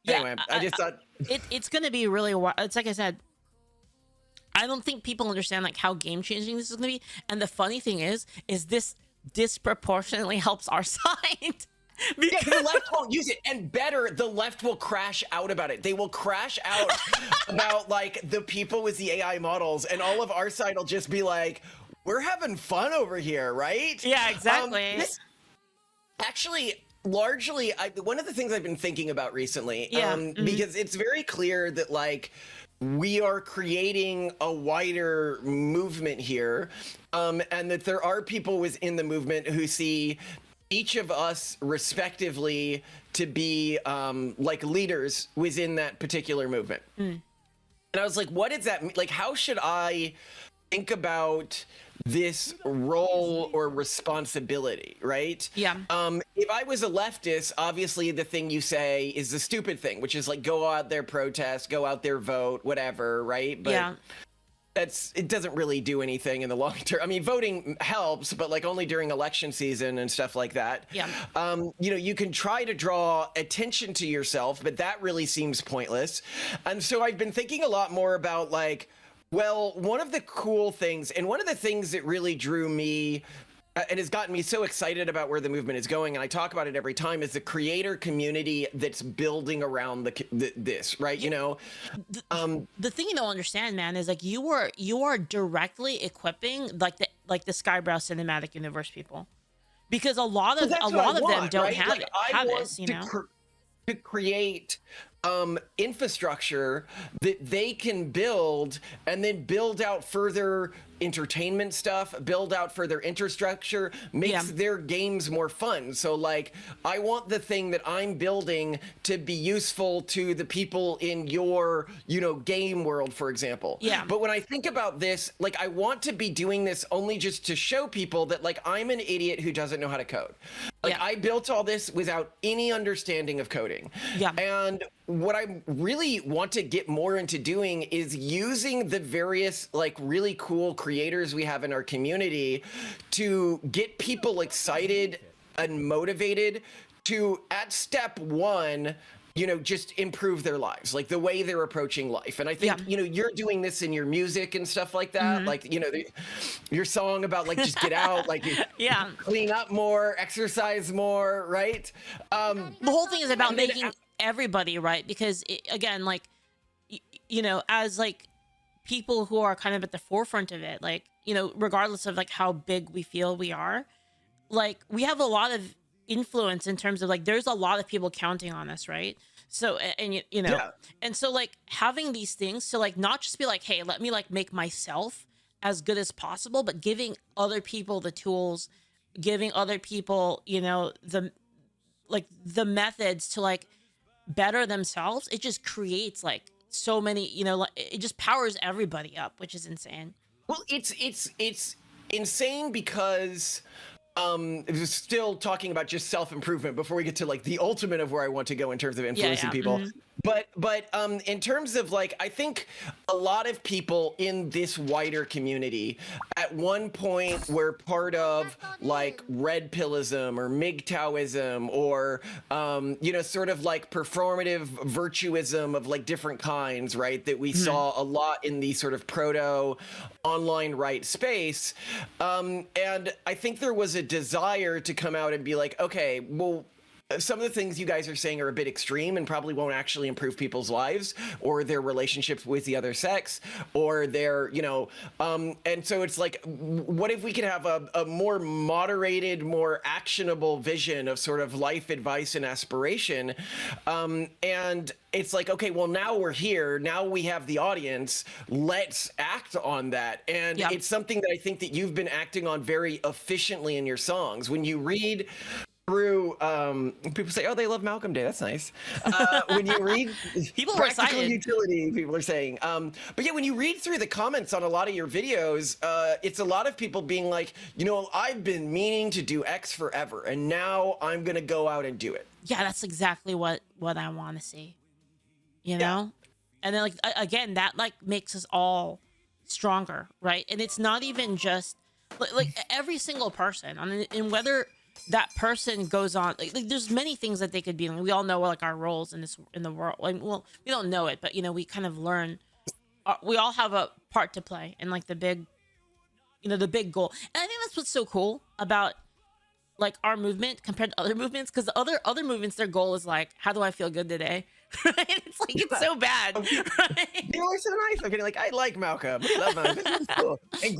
Yeah, Anyway, I just thought it's gonna be really it's like I said, I don't think people understand like how game changing this is gonna be. And the funny thing is this disproportionately helps our side. yeah, the left won't use it, and better, the left will crash out about it. They will crash out about like the people with the AI models, and all of our side will just be like, "We're having fun over here, right?" Yeah, exactly. This actually largely, one of the things I've been thinking about recently, Yeah. because it's very clear that like we are creating a wider movement here, and that there are people within the movement who see each of us respectively to be like leaders within that particular movement. And I was like, what does that mean? Like, how should I think about this role or responsibility, right? Yeah. If I was a leftist, obviously the thing you say is the stupid thing, which is like, go out there, protest, go out there, vote, whatever, right? But Yeah. it doesn't really do anything in the long term. I mean, voting helps, but like only during election season and stuff like that. Yeah. You know, you can try to draw attention to yourself, but that really seems pointless. And so I've been thinking a lot more about like, well, one of the cool things, and one of the things that really drew me and has gotten me so excited about where the movement is going, and I talk about it every time, is the creator community that's building around this, right? You know, The thing you don't understand, man, is like you are directly equipping like the Skybrow cinematic universe people, because a lot of them don't right? have Like, it. I Have want this, you know. to create infrastructure that they can build, and then build out further entertainment stuff, build out further infrastructure, makes their games more fun. So like, I want the thing that I'm building to be useful to the people in your, you know, game world, for example. Yeah. But when I think about this, like, I want to be doing this only just to show people that like, I'm an idiot who doesn't know how to code. Like, I built all this without any understanding of coding. Yeah. And what I really want to get more into doing is using the various like really cool creators we have in our community to get people excited and motivated to, at step one, you know, just improve their lives, like the way they're approaching life. And I think, you know, you're doing this in your music and stuff like that. Like, you know, your song about like, just get out, like clean up more, exercise more, right? The whole thing is about making everybody right, because again, like, you know, as like people who are kind of at the forefront of it, like, you know, regardless of like how big we feel we are, like we have a lot of influence in terms of like there's a lot of people counting on us, right? So and you know, and so like having these things to like not just be like, hey, let me like make myself as good as possible, but giving other people the tools, giving other people, you know, the methods to like better themselves. It just creates like so many, you know, like it just powers everybody up, which is insane. Well, it's insane because still talking about just self-improvement before we get to like the ultimate of where I want to go in terms of influencing people. But in terms of like, I think a lot of people in this wider community at one point were part of like red pillism or MGTOWism or, you know, sort of like performative virtuism of like different kinds, right? That we saw a lot in the sort of proto online right space. And I think there was a desire to come out and be like, okay, well, some of the things you guys are saying are a bit extreme and probably won't actually improve people's lives or their relationships with the other sex or their, you know, and so it's like, what if we could have a more moderated, more actionable vision of sort of life advice and aspiration? And it's like, okay, well, now we're here. Now we have the audience. Let's act on that. And it's something that I think that you've been acting on very efficiently in your songs. When you read through, people say, oh, they love Malcolm Day. That's nice. When you read people practical utility, people are saying. But yeah, when you read through the comments on a lot of your videos, it's a lot of people being like, you know, I've been meaning to do X forever, and now I'm going to go out and do it. Yeah, that's exactly what I want to see, you know? And then like, again, that like makes us all stronger, right? And it's not even just like every single person, and whether that person goes on, like there's many things that they could be. Like, we all know like our roles in the world. Like, well, we don't know it, but we kind of learn. We all have a part to play in like the big, the big goal. And I think that's what's so cool about like our movement compared to other movements, because the other movements, their goal is like, how do I feel good today? Right? It's like, it's so bad. Right? They were so nice. I'm getting like, I like Malcolm. I love Malcolm. This is cool. And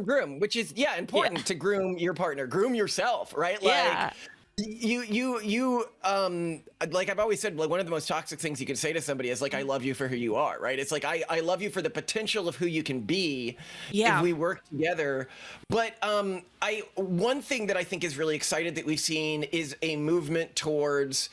groom, which is important to groom your partner, groom yourself, right? Like you like I've always said, like one of the most toxic things you can say to somebody is like, I love you for who you are, right? It's like I love you for the potential of who you can be if we work together. But one thing that I think is really excited that we've seen is a movement towards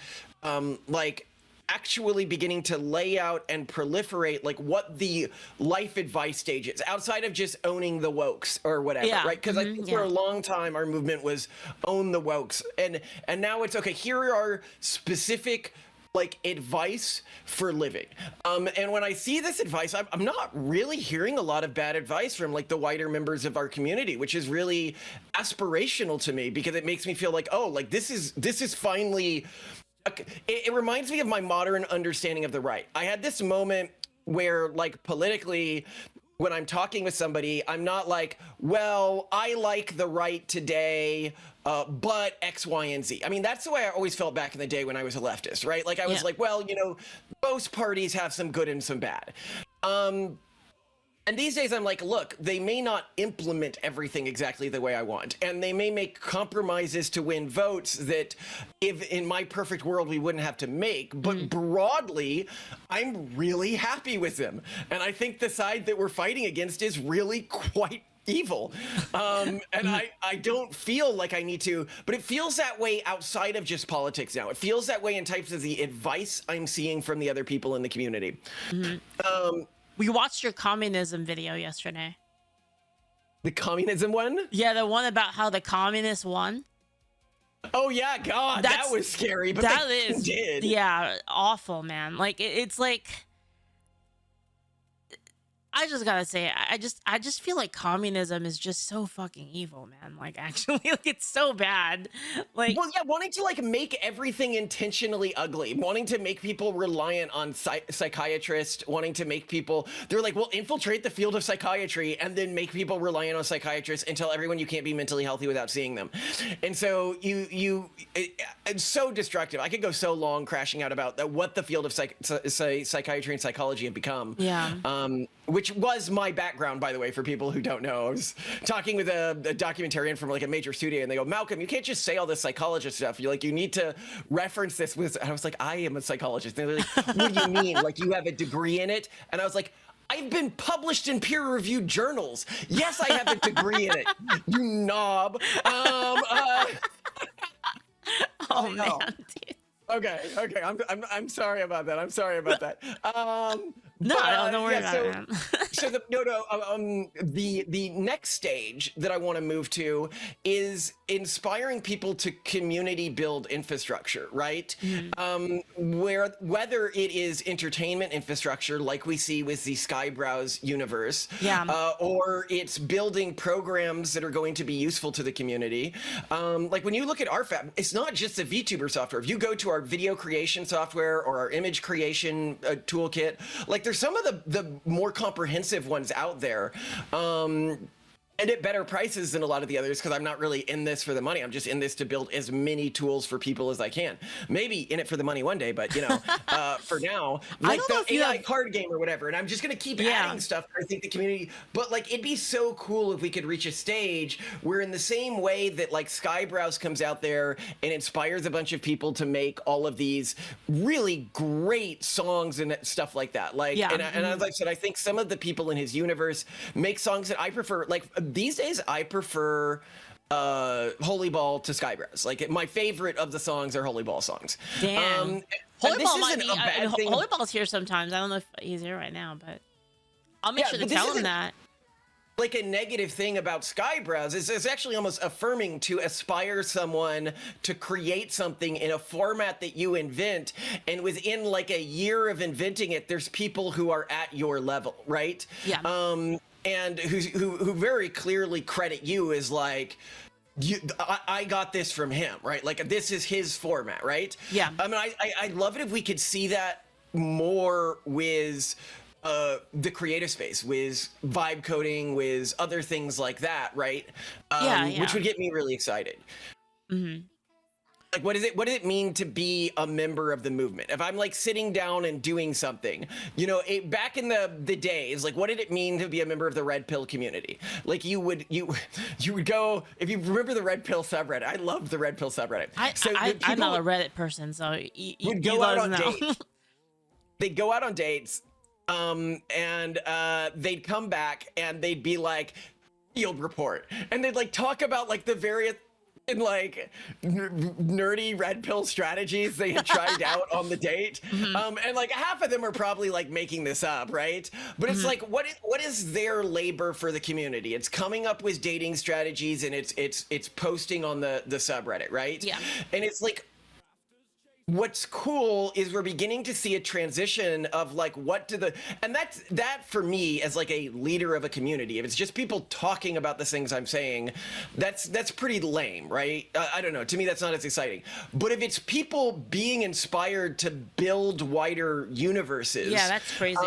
like actually beginning to lay out and proliferate like what the life advice stage is outside of just owning the wokes or whatever, right? Because I think for a long time our movement was own the wokes, and now it's okay, here are specific like advice for living. And when I see this advice, I'm not really hearing a lot of bad advice from like the wider members of our community, which is really aspirational to me, because it makes me feel like, oh, like this is finally. It reminds me of my modern understanding of the right. I had this moment where, like, politically, when I'm talking with somebody, I'm not like, well, I like the right today, but X, Y, and Z. I mean, that's the way I always felt back in the day when I was a leftist, right? Like, I was like, well, both parties have some good and some bad. And these days I'm like, look, they may not implement everything exactly the way I want, and they may make compromises to win votes that if in my perfect world we wouldn't have to make, but broadly, I'm really happy with them. And I think the side that we're fighting against is really quite evil. And I don't feel like I need to, but it feels that way outside of just politics now. It feels that way in types of the advice I'm seeing from the other people in the community. We watched your communism video yesterday. The communism one? Yeah, the one about how the communists won. Oh yeah, God, that was scary. But that is, did. Yeah, awful, man. Like it's like, I just gotta say, I just feel like communism is just so fucking evil, man. Like, actually, like, it's so bad. Like, well, yeah, wanting to like make everything intentionally ugly, wanting to make people reliant on psychiatrists, wanting to make people, they're like, well, infiltrate the field of psychiatry and then make people reliant on psychiatrists and tell everyone you can't be mentally healthy without seeing them. And so it's so destructive. I could go so long crashing out about what the field of psychiatry and psychology have become. Yeah. Which was my background, by the way, for people who don't know. I was talking with a documentarian from like a major studio, and they go, Malcolm, you can't just say all this psychologist stuff. You're like, you need to reference this with, and I was like, I am a psychologist. And they're like, what do you mean? Like, you have a degree in it? And I was like, I've been published in peer-reviewed journals. Yes, I have a degree in it, you knob. Oh man, dude. Okay. I'm sorry about that. No, don't worry about it, man. So the next stage that I want to move to is inspiring people to community build infrastructure, right? Whether it is entertainment infrastructure, like we see with the Skybrowse universe, or it's building programs that are going to be useful to the community. Like when you look at RFAB, it's not just the VTuber software. If you go to our video creation software or our image creation toolkit, like there's some of the more comprehensive ones out there. And at better prices than a lot of the others, because I'm not really in this for the money. I'm just in this to build as many tools for people as I can. Maybe in it for the money one day, but for now, like the AI card game or whatever. And I'm just gonna keep adding stuff. I think the community, but like it'd be so cool if we could reach a stage where, in the same way that like Skybrowse comes out there and inspires a bunch of people to make all of these really great songs and stuff like that. Like, and as I said, I think some of the people in his universe make songs that I prefer. Like, these days, I prefer Holy Ball to Skybrowse. Like, my favorite of the songs are Holy Ball songs. Damn. Holy Ball might be, Holy Ball's here sometimes. I don't know if he's here right now, but I'll make sure to tell him that. Like, a negative thing about Skybrowse is it's actually almost affirming to aspire someone to create something in a format that you invent, and within like a year of inventing it, there's people who are at your level, right? Yeah. And who very clearly credit you as like I got this from him, right? Like this is his format, right? Yeah. I mean, I'd love it if we could see that more with the creative space, with vibe coding, with other things like that, right? Which would get me really excited. Mm-hmm. Like, what does it mean to be a member of the movement? If I'm like sitting down and doing something, you know, back in the days, like, what did it mean to be a member of the red pill community? Like, you would go, if you remember the red pill subreddit. I loved the red pill subreddit. I'm not a Reddit person, so would go out on dates. They'd go out on dates, and they'd come back and they'd be like, field report, and they'd like talk about like the various and like nerdy red pill strategies they had tried out on the date. And like half of them are probably like making this up, right? But it's like, what is their labor for the community? It's coming up with dating strategies, and it's posting on the subreddit, right? Yeah. And it's like, what's cool is we're beginning to see a transition of like and that for me as like a leader of a community, if it's just people talking about the things I'm saying, that's pretty lame, right? I don't know, to me that's not as exciting. But if it's people being inspired to build wider universes, yeah, that's crazy.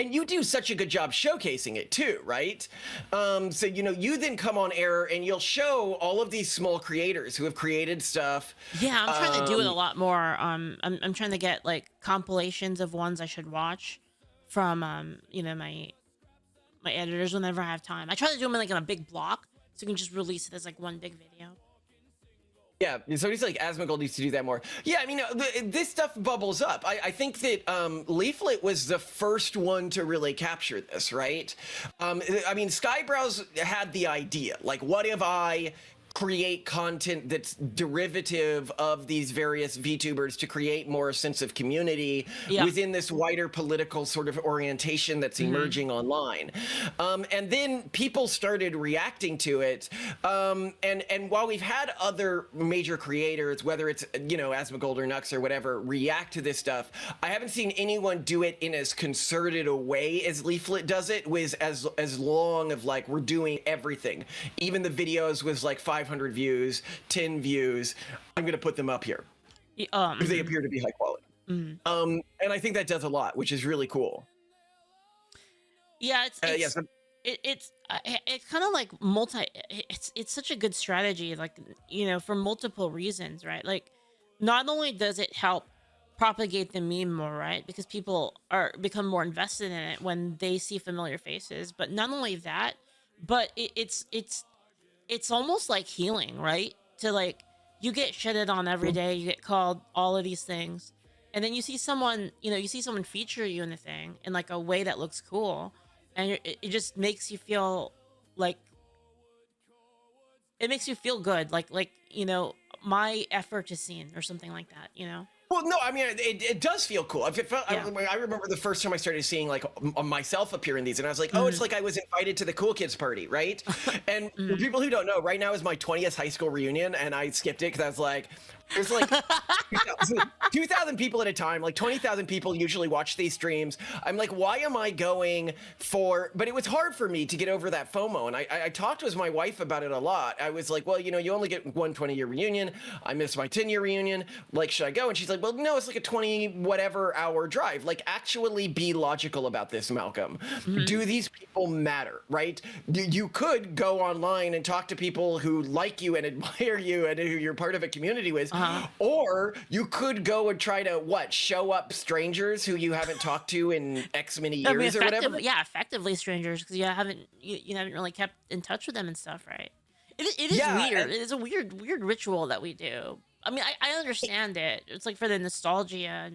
and you do such a good job showcasing it too, right? So, you know, you then come on air and you'll show all of these small creators who have created stuff. Yeah, I'm trying to do it a lot more. I'm trying to get like compilations of ones I should watch from, you know, my editors whenever I have time. I try to do them like in a big block so you can just release it as like one big video. Yeah, somebody's like Asmongold needs to do that more. Yeah, I mean, this stuff bubbles up. I think that Leaflit was the first one to really capture this, right? I mean, Skybrowse had the idea, like, what if I create content that's derivative of these various VTubers to create more sense of community within this wider political sort of orientation that's emerging online. And then people started reacting to it. And while we've had other major creators, whether it's, you know, Asmongold or Nux or whatever, react to this stuff, I haven't seen anyone do it in as concerted a way as Leaflit does it, with as long of like, we're doing everything. Even the videos with like 500 views, 10 views, I'm going to put them up here. Because they appear to be high quality. And I think that does a lot, which is really cool. Yeah, it's kind of like it's such a good strategy, like, you know, for multiple reasons, right? Like, not only does it help propagate the meme more, right? Because people become more invested in it when they see familiar faces, but not only that, but it's almost like healing, right? To like, you get shitted on every day, you get called all of these things, and then you see someone, you know, feature you in the thing in like a way that looks cool, and it just makes you feel like, it makes you feel good, like, you know, my effort is seen or something like that, you know? Well, no, I mean, it does feel cool. I remember the first time I started seeing like myself appear in these, and I was like, oh, it's like I was invited to the cool kids party, right? And for people who don't know, right now is my 20th high school reunion, and I skipped it because I was like, there's like 2,000 people at a time, like 20,000 people usually watch these streams. I'm like, why am I going for, but it was hard for me to get over that FOMO. And I talked with my wife about it a lot. I was like, well, you know, you only get one 20-year reunion. I missed my 10-year reunion. Like, should I go? And she's like, well, no, it's like a 20 whatever hour drive. Like, actually be logical about this, Malcolm. Do these people matter, right? You could go online and talk to people who like you and admire you and who you're part of a community with. Or you could go and try to show up strangers who you haven't talked to in X many years or whatever. Yeah, effectively strangers, because you haven't really kept in touch with them and stuff, right? It is weird. It is a weird ritual that we do. I mean, I understand it. It's like for the nostalgia.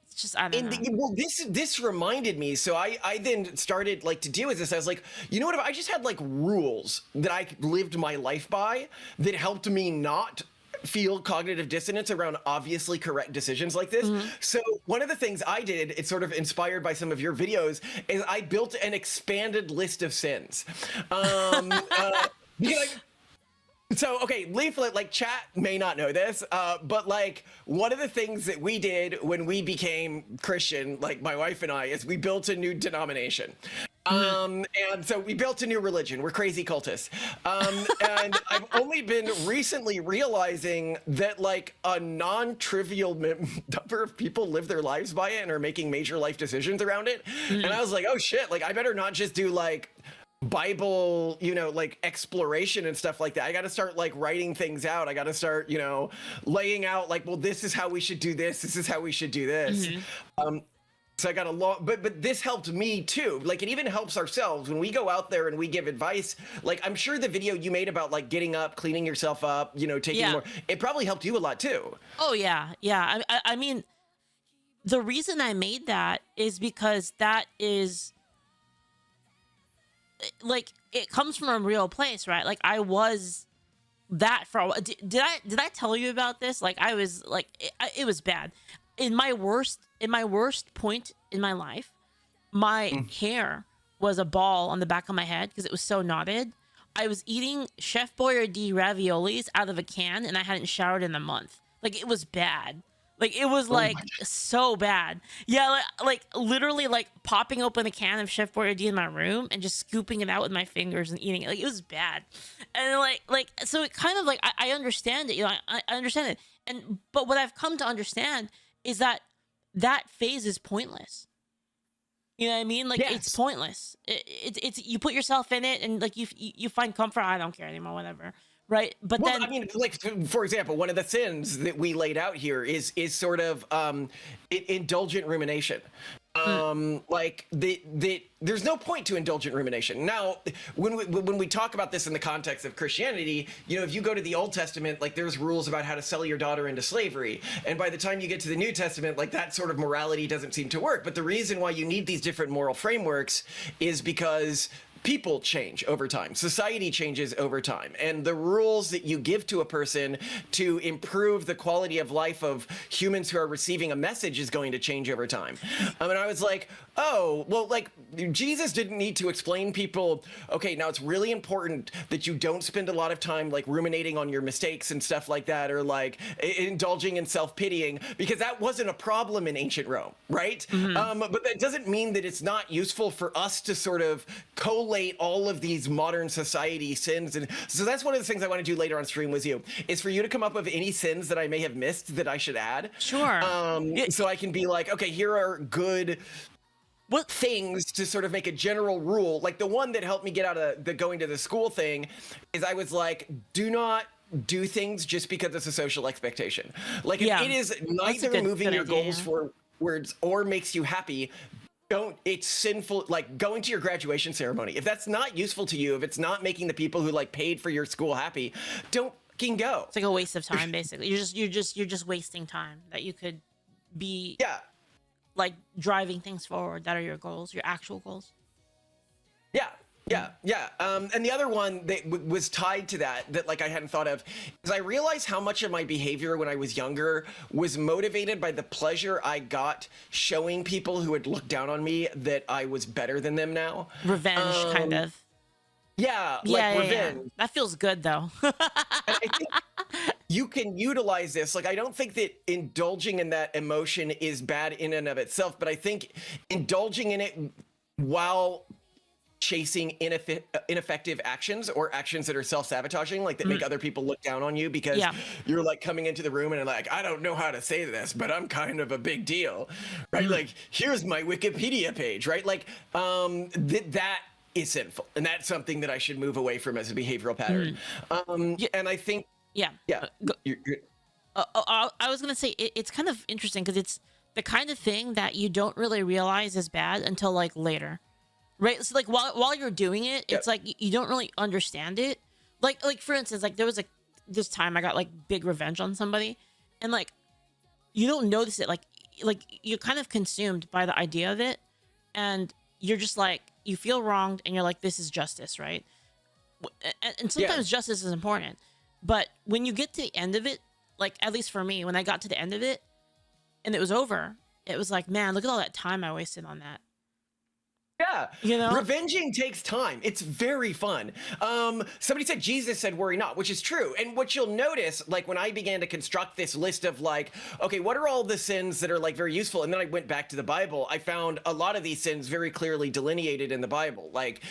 It's just, I don't know. Well, this reminded me. So I then started like to deal with this. I was like, you know what? If I just had like rules that I lived my life by that helped me not feel cognitive dissonance around obviously correct decisions like this. So one of the things I did, it's sort of inspired by some of your videos, is I built an expanded list of sins. So, okay, Leaflit, like, chat may not know this, but like one of the things that we did when we became Christian, like my wife and I, is we built a new denomination. And so we built a new religion. We're crazy cultists. And I've only been recently realizing that like a non-trivial number of people live their lives by it and are making major life decisions around it. And I was like, oh shit, like I better not just do like Bible, you know, like exploration and stuff like that. I got to start like writing things out. I got to start, you know, laying out like, well, this is how we should do this. This is how we should do this. So I got a lot, but this helped me too. Like it even helps ourselves when we go out there and we give advice. Like I'm sure the video you made about like getting up, cleaning yourself up, you know, taking more, it probably helped you a lot too. Oh yeah. Yeah. I mean, the reason I made that is because that is like, it comes from a real place, right? Like I was that for a while. Did I tell you about this? Like I was like, it was bad. In my worst point in my life, my hair was a ball on the back of my head because it was so knotted. I was eating Chef Boyardee raviolis out of a can and I hadn't showered in a month. Like it was bad. Like it was like so bad. Yeah, like literally like popping open a can of Chef Boyardee in my room and just scooping it out with my fingers and eating it. Like it was bad. And like so it kind of like I understand it. You know, I understand it. But what I've come to understand is that phase is pointless. You know what I mean? Like it's pointless. It's you put yourself in it and like you find comfort. I don't care anymore, whatever. Right. But well, then I mean, like, for example, one of the sins that we laid out here is sort of indulgent rumination. Like there's no point to indulgent rumination. Now, when we talk about this in the context of Christianity, you know, if you go to the Old Testament, like there's rules about how to sell your daughter into slavery. And by the time you get to the New Testament, like that sort of morality doesn't seem to work. But the reason why you need these different moral frameworks is because people change over time. Society changes over time. And the rules that you give to a person to improve the quality of life of humans who are receiving a message is going to change over time. And I was like, oh, well, like Jesus didn't need to explain people, okay, now it's really important that you don't spend a lot of time like ruminating on your mistakes and stuff like that, or like indulging in self-pitying, because that wasn't a problem in ancient Rome, right? But that doesn't mean that it's not useful for us to sort of collate all of these modern society sins. And so that's one of the things I want to do later on stream with you, is for you to come up with any sins that I may have missed that I should add. Sure. So I can be like, okay, here are good things to sort of make a general rule. Like the one that helped me get out of the going to the school thing is I was like, do not do things just because it's a social expectation. Like if it is neither moving your goals forwards or makes you happy, it's sinful. Like going to your graduation ceremony, if that's not useful to you, if it's not making the people who like paid for your school happy, don't fucking go. It's like a waste of time, basically. You're just wasting time that you could be like driving things forward that are your goals, your actual goals. And the other one that was tied to that like I hadn't thought of is I realized how much of my behavior when I was younger was motivated by the pleasure I got showing people who had looked down on me that I was better than them now. Revenge, kind of. Revenge. Yeah. That feels good though. I think you can utilize this. Like, I don't think that indulging in that emotion is bad in and of itself, but I think indulging in it while chasing ineffective actions or actions that are self-sabotaging, like that make other people look down on you because you're like coming into the room and like, I don't know how to say this, but I'm kind of a big deal, right? Like, here's my Wikipedia page, right? Like, that is sinful, and that's something that I should move away from as a behavioral pattern. And I think, I was gonna say it's kind of interesting because it's the kind of thing that you don't really realize is bad until like later. Right. So like while you're doing it, it's like you don't really understand it. Like for instance, like there was this time I got like big revenge on somebody, and like you don't notice it. Like you're kind of consumed by the idea of it, and you're just like you feel wronged, and you're like, this is justice, right? And sometimes justice is important, but when you get to the end of it, like at least for me, when I got to the end of it, and it was over, it was like, man, look at all that time I wasted on that. Yeah. You know? Revenging takes time. It's very fun. Somebody said Jesus said worry not, which is true. And what you'll notice, like when I began to construct this list of like, okay, what are all the sins that are like very useful? And then I went back to the Bible. I found a lot of these sins very clearly delineated in the Bible. Like,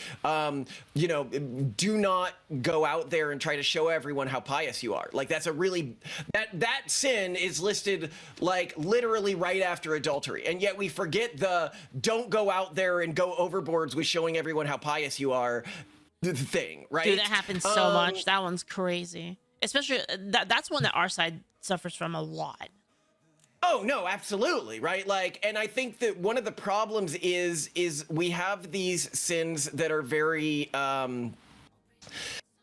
you know, do not go out there and try to show everyone how pious you are. Like that's a really, that sin is listed like literally right after adultery. And yet we forget the don't go out there and go overboards with showing everyone how pious you are thing, right? Dude, that happens so much. That one's crazy. Especially that's one that our side suffers from a lot. Oh no, absolutely, right? Like, and I think that one of the problems is we have these sins that are very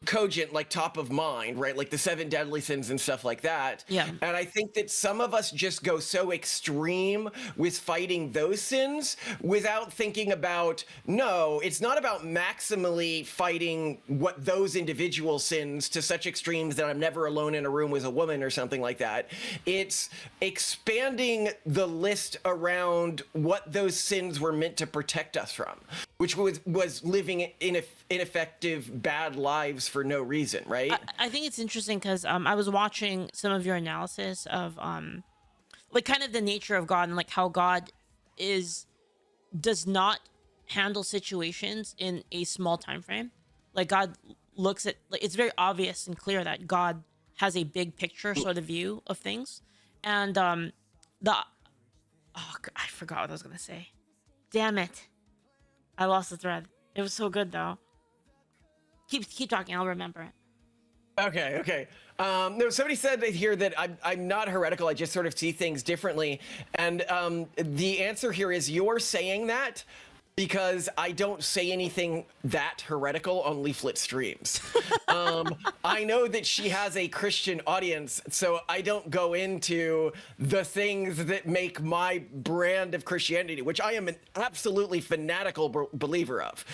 cogent, like top of mind, right? Like the 7 deadly sins and stuff like that. Yeah. And I think that some of us just go so extreme with fighting those sins without thinking about, no, it's not about maximally fighting what those individual sins to such extremes that I'm never alone in a room with a woman or something like that. It's expanding the list around what those sins were meant to protect us from, which was living ineffective, bad lives for no reason, right? I think it's interesting because I was watching some of your analysis of like kind of the nature of God and like how God does not handle situations in a small time frame. Like God looks at, like it's very obvious and clear that God has a big picture sort of view of things. And I forgot what I was gonna say. Damn it. I lost the thread. It was so good though. Keep talking. I'll remember it. Okay. No, somebody said here that I'm not heretical. I just sort of see things differently. And the answer here is you're saying that because I don't say anything that heretical on Leaflit streams. I know that she has a Christian audience, so I don't go into the things that make my brand of Christianity, which I am an absolutely fanatical believer of.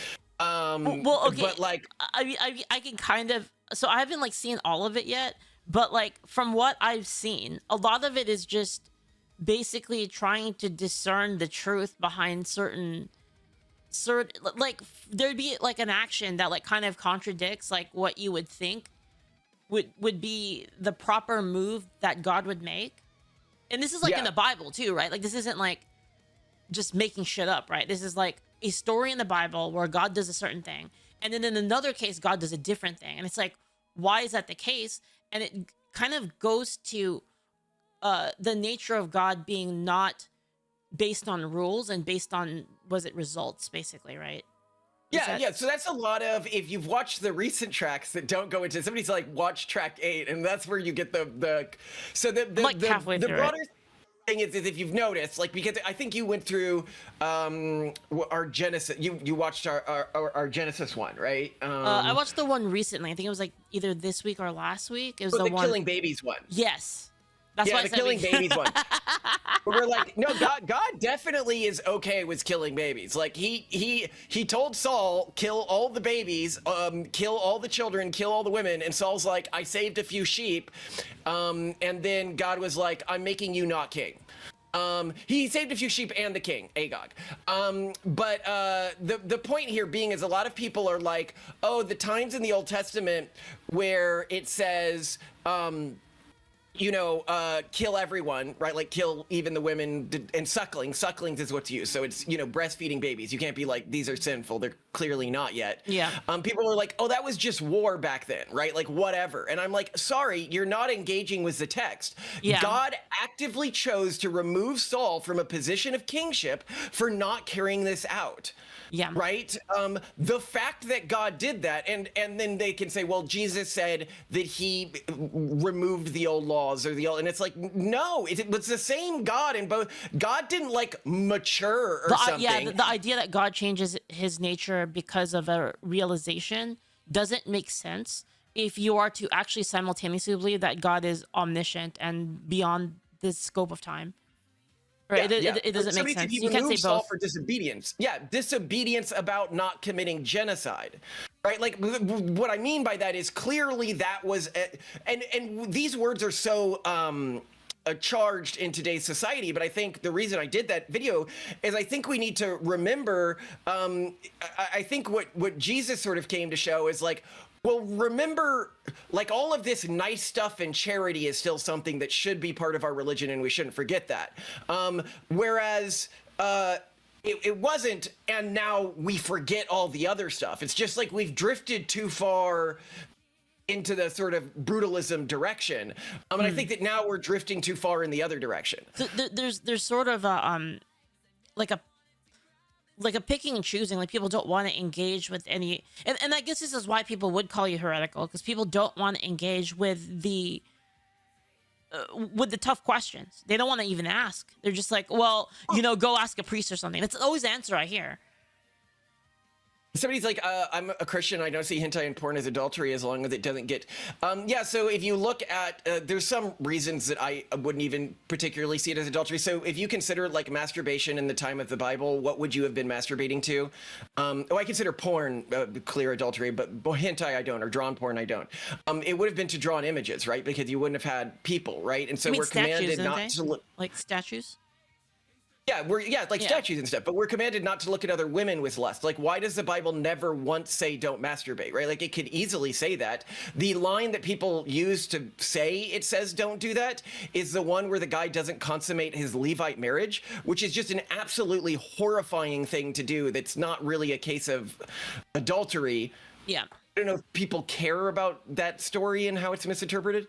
Well, okay. But like, I can kind of, so I haven't like seen all of it yet, but like from what I've seen, a lot of it is just basically trying to discern the truth behind certain like there'd be like an action that like kind of contradicts like what you would think would be the proper move that God would make. And this is like in the Bible too, right? Like this isn't like just making shit up, right? This is like a story in the Bible where God does a certain thing, and then in another case God does a different thing, and it's like, why is that the case? And it kind of goes to the nature of God being not based on rules and based on, was it results, basically, right? Yeah. So that's a lot of, if you've watched the recent tracks that don't go into, somebody's like, watch track 8, and that's where you get the halfway through broader thing is if you've noticed, like, because I think you went through our Genesis, you watched our Genesis one, right? I watched the one recently. I think it was like either this week or last week. It was the one killing babies one. Yes. That's why the killing babies one. We're like, no, God definitely is okay with killing babies. Like he told Saul, kill all the babies, kill all the children, kill all the women, and Saul's like, I saved a few sheep, and then God was like, I'm making you not king. He saved a few sheep and the king, Agag. But the point here being is a lot of people are like, oh, the times in the Old Testament where it says, kill everyone, right? Like kill even the women and sucklings is what's used. So it's, breastfeeding babies. You can't be like, these are sinful. They're clearly not yet. Yeah. People are like, oh, that was just war back then, right? Like whatever. And I'm like, sorry, you're not engaging with the text. Yeah. God actively chose to remove Saul from a position of kingship for not carrying this out. Yeah. Right. The fact that God did that, and then they can say, well, Jesus said that he removed the old laws or the old, and it's like, no, it's the same God in both. God didn't like mature or something. Yeah. The idea that God changes his nature because of a realization doesn't make sense if you are to actually simultaneously believe that God is omniscient and beyond the scope of time. Right. It doesn't make sense. You can't say both. Saul for disobedience. Yeah, disobedience about not committing genocide. Right? Like what I mean by that is clearly that was and these words are so charged in today's society. But I think the reason I did that video is I think we need to remember, I think what Jesus sort of came to show is like, well, remember, like, all of this nice stuff and charity is still something that should be part of our religion, and we shouldn't forget that. Whereas it wasn't, and now we forget all the other stuff. It's just like we've drifted too far into the sort of brutalism direction. And I think that now we're drifting too far in the other direction. So there's sort of a like a picking and choosing. Like, people don't want to engage with any, and I guess this is why people would call you heretical, because people don't want to engage with the tough questions. They don't want to even ask. They're just like, well, you know, go ask a priest or something. That's always the answer I hear. Somebody's like, I'm a Christian. I don't see hentai and porn as adultery as long as it doesn't get. Yeah, so if you look at, there's some reasons that I wouldn't even particularly see it as adultery. So if you consider like masturbation in the time of the Bible, what would you have been masturbating to? I consider porn clear adultery, but hentai I don't, or drawn porn I don't. It would have been to drawn images, right? Because you wouldn't have had people, right? And so we're commanded not to look. Like statues? Yeah, statues and stuff, but we're commanded not to look at other women with lust. Like, why does the Bible never once say don't masturbate, right? Like, it could easily say that. The line that people use to say it says don't do that is the one where the guy doesn't consummate his Levite marriage, which is just an absolutely horrifying thing to do. That's not really a case of adultery. Yeah. I don't know if people care about that story and how it's misinterpreted.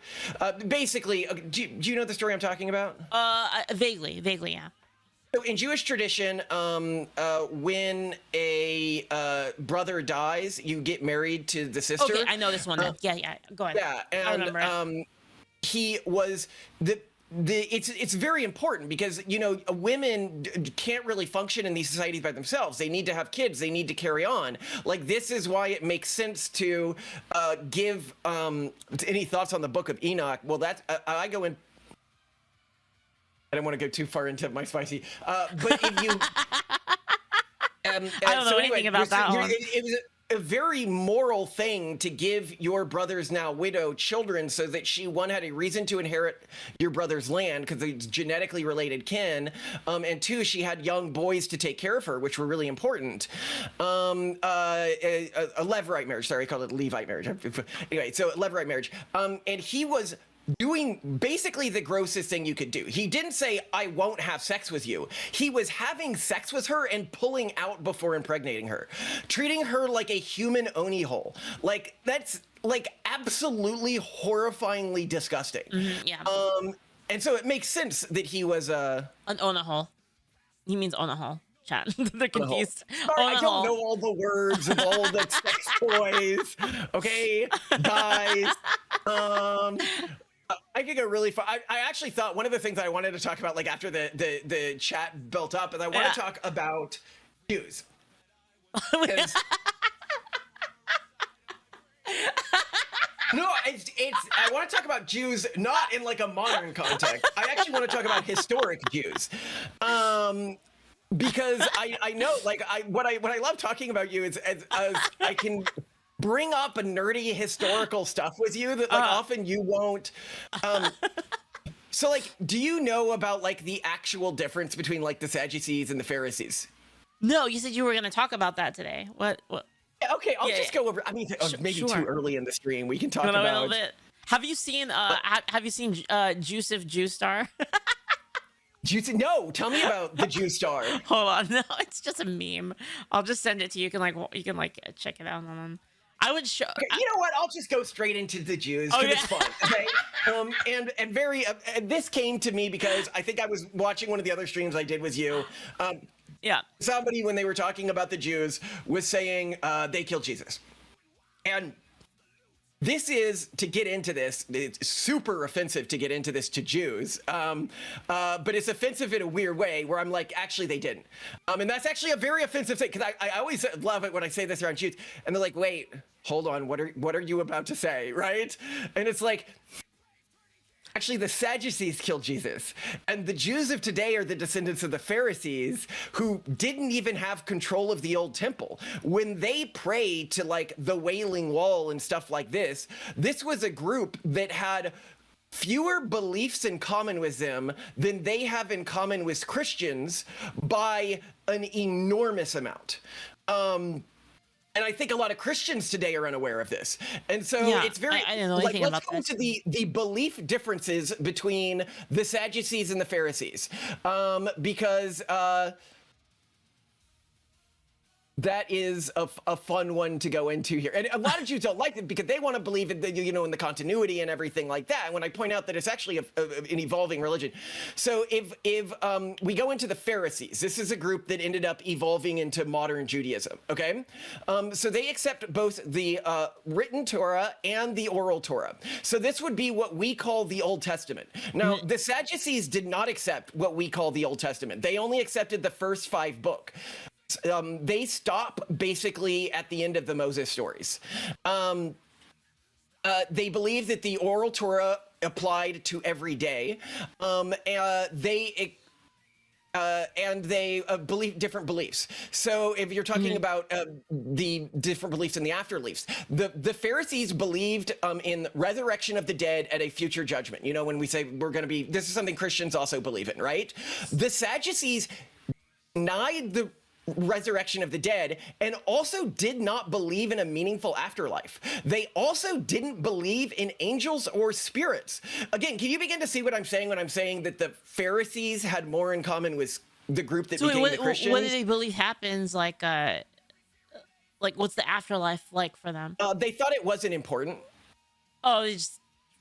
Basically, do you know the story I'm talking about? Vaguely, yeah. So in Jewish tradition, when a brother dies, you get married to the sister. Okay, I know this one then. Yeah, go ahead. Yeah, and I remember he was it's very important because, you know, women can't really function in these societies by themselves. They need to have kids. They need to carry on. Like, this is why it makes sense to give any thoughts on the Book of Enoch. Well, that's I go in. I don't want to go too far into my spicy, but if you, I don't know anything about that one. It was a very moral thing to give your brother's now widow children so that she, one, had a reason to inherit your brother's land because it's genetically related kin, and two, she had young boys to take care of her, which were really important. A Levirate marriage, sorry, I called it Levite marriage. Anyway, so Levirate marriage, and he was doing basically the grossest thing you could do. He didn't say, I won't have sex with you. He was having sex with her and pulling out before impregnating her, treating her like a human oni hole. Like, that's like absolutely horrifyingly disgusting. Yeah. And so it makes sense that he was an ona hole. He means ona hole. Chat. They're confused. Sorry, I don't know all the words of all the sex toys. Okay, guys. I could go really far. I actually thought one of the things that I wanted to talk about, like, after the chat built up, is I want to talk about Jews. No, it's I want to talk about Jews not in like a modern context. I actually want to talk about historic Jews. Because I know, like, what I love talking about you is as I can bring up a nerdy historical stuff with you that, like, often you won't. So, like, do you know about, like, the actual difference between, like, the Sadducees and the Pharisees? No, you said you were going to talk about that today. What? Yeah, okay, I'll just go over. I mean, maybe too early in the stream. We can talk about. A little bit. Have you seen Juice Jew Star? Juicy? No, tell me about the Jew Star. Hold on, no, it's just a meme. I'll just send it to you. You can check it out on. I would show. Okay, you know what? I'll just go straight into the Jews because it's fun. Okay, and very. This came to me because I think I was watching one of the other streams I did with you. Yeah. Somebody, when they were talking about the Jews, was saying they killed Jesus, and. This is, to get into this, it's super offensive to get into this to Jews, but it's offensive in a weird way where I'm like, actually, they didn't. And that's actually a very offensive thing, because I always love it when I say this around Jews, and they're like, wait, hold on, what are you about to say, right? And it's like, actually, the Sadducees killed Jesus, and the Jews of today are the descendants of the Pharisees who didn't even have control of the old temple. When they prayed to, like, the Wailing Wall and stuff like this was a group that had fewer beliefs in common with them than they have in common with Christians by an enormous amount. And I think a lot of Christians today are unaware of this. And so it's very, I don't know like, anything let's about go this. into the belief differences between the Sadducees and the Pharisees. Because that is a fun one to go into here. And a lot of Jews don't like it because they want to believe in the, you know, in the continuity and everything like that. And when I point out that it's actually an evolving religion. So if we go into the Pharisees, this is a group that ended up evolving into modern Judaism, okay? So they accept both the written Torah and the oral Torah. So this would be what we call the Old Testament. Now, the Sadducees did not accept what we call the Old Testament. They only accepted the first 5 books. They stop basically at the end of the Moses stories. They believe that the oral Torah applied to every day. They believe different beliefs. So if you're talking about the different beliefs in the afterlives, the Pharisees believed in resurrection of the dead at a future judgment. You know, when we say we're going to be, this is something Christians also believe in, right? The Sadducees denied the resurrection of the dead and also did not believe in a meaningful afterlife. They also didn't believe in angels or spirits. Again, can you begin to see what I'm saying when I'm saying that the Pharisees had more in common with the group that became the Christians? What do they believe happens? Like what's the afterlife like for them? They thought it wasn't important. Oh, they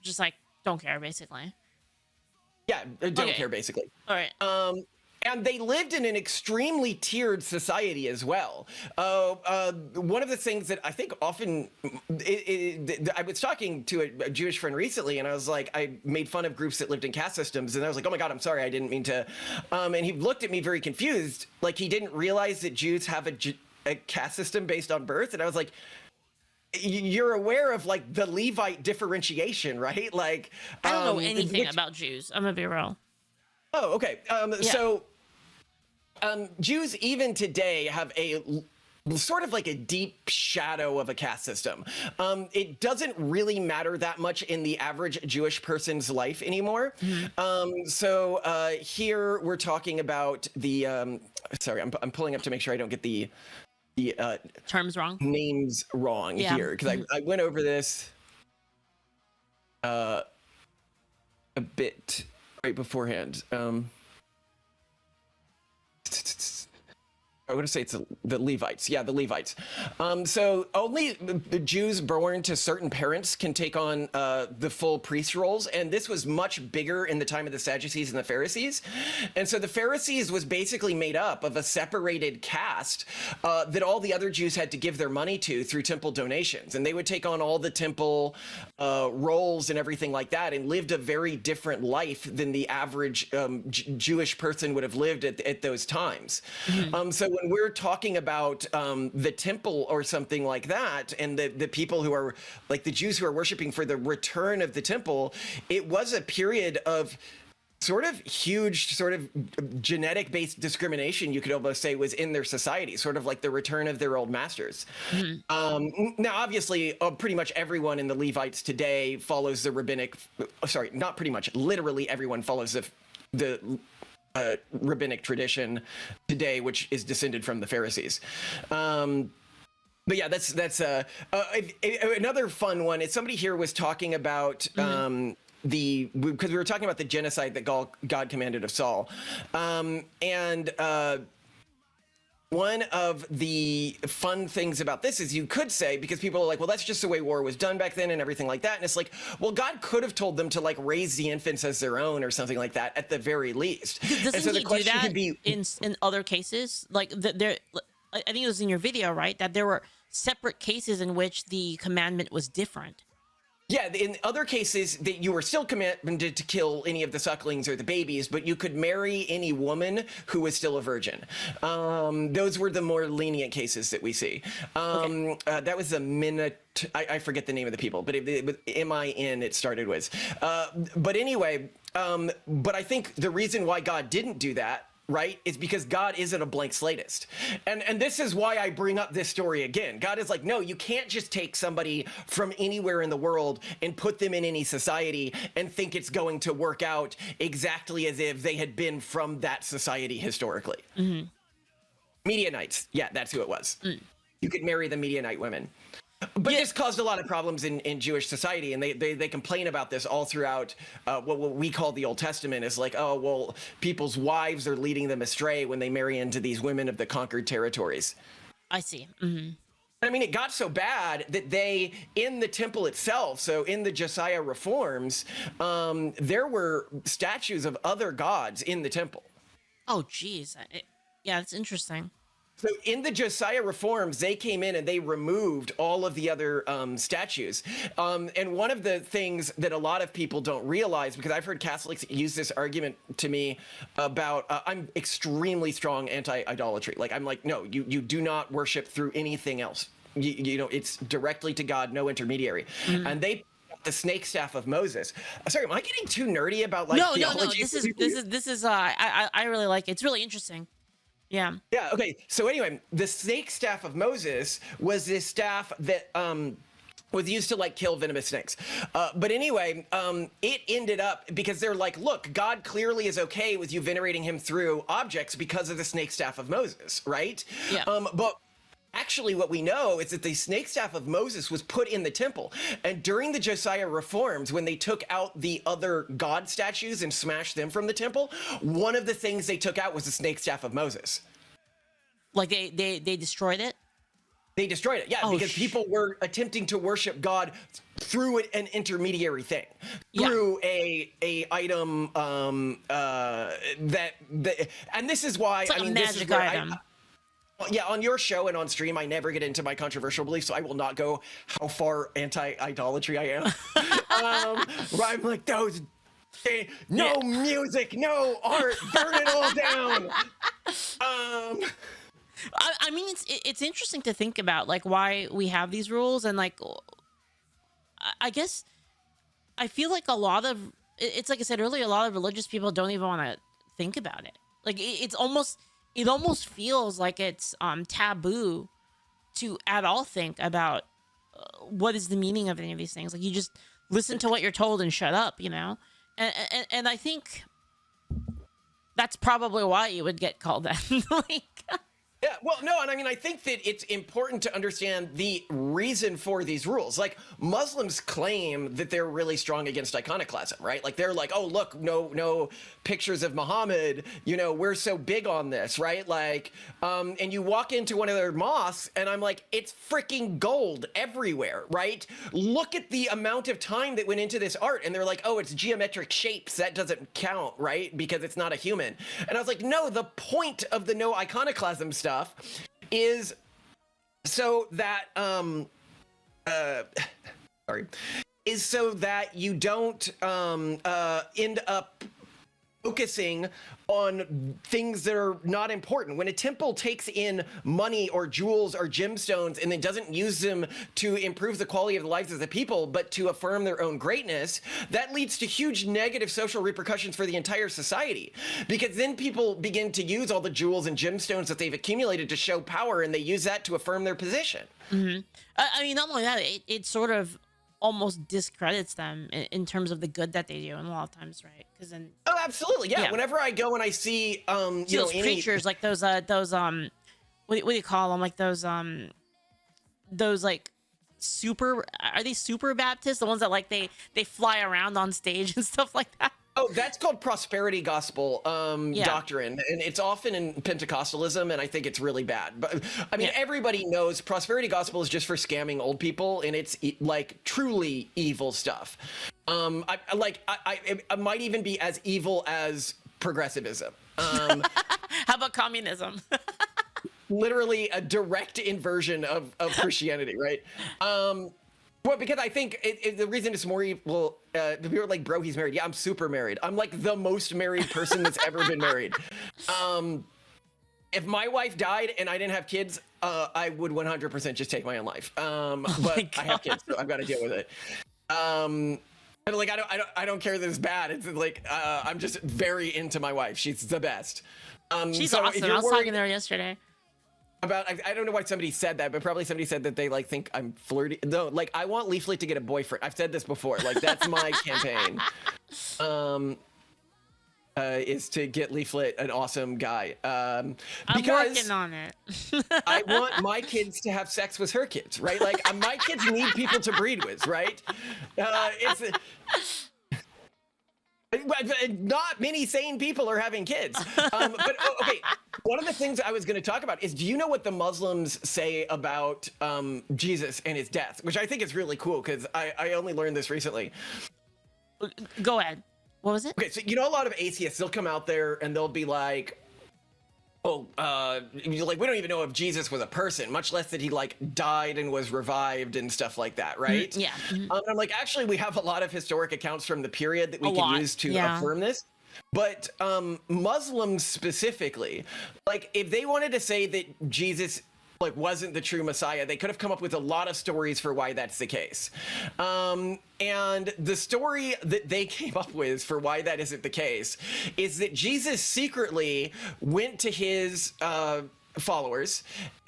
just like don't care basically. Yeah, don't care basically. All right. And they lived in an extremely tiered society as well. One of the things that I think often, I was talking to a Jewish friend recently, and I was like, I made fun of groups that lived in caste systems, and I was like, oh my God, I'm sorry, I didn't mean to. And he looked at me very confused, like he didn't realize that Jews have a caste system based on birth. And I was like, you're aware of like the Levite differentiation, right? Like, I don't know anything about Jews. I'm gonna be real. Oh, okay. So Jews even today have a sort of like a deep shadow of a caste system. It doesn't really matter that much in the average Jewish person's life anymore. Here we're talking about the, sorry, I'm pulling up to make sure I don't get the terms wrong, names wrong here, because I went over this a bit right beforehand. I want to say it's the Levites. Yeah, the Levites. So only the Jews born to certain parents can take on the full priest roles. And this was much bigger in the time of the Sadducees and the Pharisees. And so the Pharisees was basically made up of a separated caste that all the other Jews had to give their money to through temple donations. And they would take on all the temple roles and everything like that, and lived a very different life than the average Jewish person would have lived at those times. So when we're talking about the temple or something like that, and the people who are like the Jews who are worshiping for the return of the temple, it was a period of sort of huge sort of genetic based discrimination, you could almost say, was in their society, sort of like the return of their old masters. Now, obviously, pretty much everyone in the Levites today follows the rabbinic, sorry, not pretty much, literally everyone follows the rabbinic tradition today, which is descended from the Pharisees. But yeah, that's another fun one. Is somebody here was talking about because we were talking about the genocide that God commanded of Saul, and one of the fun things about this is you could say, because people are like, well, that's just the way war was done back then and everything like that. And it's like, well, God could have told them to like raise the infants as their own or something like that at the very least. Doesn't he do that in other cases? Like there, I think it was in your video, right? That there were separate cases in which the commandment was different. Yeah, in other cases, that you were still commanded to kill any of the sucklings or the babies, but you could marry any woman who was still a virgin. Those were the more lenient cases that we see. That was the I forget the name of the people, but M-I-N it started with. But anyway, but I think the reason why God didn't do that right, is because God isn't a blank slatist. And this is why I bring up this story again. God is like, no, you can't just take somebody from anywhere in the world and put them in any society and think it's going to work out exactly as if they had been from that society historically. Mm-hmm. Midianites, yeah, that's who it was. You could marry the Midianite women. But this caused a lot of problems in Jewish society, and they complain about this all throughout what we call the Old Testament. Is like, oh, well, people's wives are leading them astray when they marry into these women of the conquered territories. I see. Mm-hmm. I mean, it got so bad that they, in the temple itself, so in the Josiah reforms, there were statues of other gods in the temple. Oh, geez. Yeah, that's interesting. So in the Josiah reforms, they came in and they removed all of the other statues. And one of the things that a lot of people don't realize, because I've heard Catholics use this argument to me about, I'm extremely strong anti-idolatry. Like, I'm like, no, you do not worship through anything else. You know, it's directly to God, no intermediary. Mm-hmm. And they the snake staff of Moses. Sorry, am I getting too nerdy about like theology? No. This is I really like it. It's really interesting. Yeah. Yeah. Okay. So anyway, the snake staff of Moses was this staff that was used to like kill venomous snakes. But anyway, it ended up because they're like, look, God clearly is okay with you venerating him through objects because of the snake staff of Moses, right? Yeah. But actually, what we know is that the snake staff of Moses was put in the temple. And during the Josiah reforms, when they took out the other God statues and smashed them from the temple, one of the things they took out was the snake staff of Moses. Like they destroyed it? They destroyed it, yeah, because people were attempting to worship God through an intermediary thing, through a item that and this is why it's like I mean a magic this is where item. Yeah, on your show and on stream, I never get into my controversial beliefs, so I will not go how far anti-idolatry I am. Where I'm like, those, no music, no art, burn it all down. I mean, it's interesting to think about, like, why we have these rules, and like, I guess I feel like a lot of it's like I said earlier, a lot of religious people don't even want to think about it. Like, it almost feels like it's taboo to at all think about what is the meaning of any of these things. Like, you just listen to what you're told and shut up, you know? And I think that's probably why you would get called that. Like, yeah, well, no, and I mean, I think that it's important to understand the reason for these rules. Like, Muslims claim that they're really strong against iconoclasm, right? Like, they're like, oh, look, no pictures of Muhammad, you know, we're so big on this, right? Like, and you walk into one of their mosques, and I'm like, it's freaking gold everywhere, right? Look at the amount of time that went into this art, and they're like, oh, it's geometric shapes, that doesn't count, right? Because it's not a human. And I was like, no, the point of the no iconoclasm stuff is so that is so that you don't end up focusing on things that are not important. When a temple takes in money or jewels or gemstones and then doesn't use them to improve the quality of the lives of the people, but to affirm their own greatness, that leads to huge negative social repercussions for the entire society. Because then people begin to use all the jewels and gemstones that they've accumulated to show power, and they use that to affirm their position. Mm-hmm. I mean, not only that, it sort of almost discredits them in terms of the good that they do, and a lot of times, right? Because then, oh, absolutely, yeah. Whenever I go and I see, you know, creatures like those what do you call them? Like those like super, are they super Baptists? The ones that like they fly around on stage and stuff like that. Oh, that's called prosperity gospel doctrine, and it's often in Pentecostalism, and I think it's really bad. But I mean, everybody knows prosperity gospel is just for scamming old people, and it's like truly evil stuff. It might even be as evil as progressivism. How about communism? Literally a direct inversion of Christianity, right? Well, because I think the reason it's more evil, people are like, bro, he's married. Yeah, I'm super married. I'm like the most married person that's ever been married. If my wife died and I didn't have kids, I would 100% just take my own life. But I have kids, so I've got to deal with it. And like I don't care that it's bad. It's like I'm just very into my wife. She's the best. She's so awesome. I was talking to her yesterday. About I don't know why somebody said that, but probably somebody said that they like think I'm flirty. No, like I want Leaflit to get a boyfriend. I've said this before. Like that's my campaign. Is to get Leaflit an awesome guy. I'm working on it. I want my kids to have sex with her kids, right? Like my kids need people to breed with, right? Not many sane people are having kids. But okay, one of the things I was going to talk about is, do you know what the Muslims say about Jesus and his death? Which I think is really cool because I only learned this recently. Go ahead. What was it? Okay, so you know a lot of atheists, they'll come out there and they'll be like, oh, like we don't even know if Jesus was a person, much less that he like died and was revived and stuff like that, right? Yeah. I'm like, actually, we have a lot of historic accounts from the period that we can use to affirm this. But Muslims specifically, like if they wanted to say that Jesus like wasn't the true Messiah, they could have come up with a lot of stories for why that's the case. And the story that they came up with for why that isn't the case is that Jesus secretly went to his followers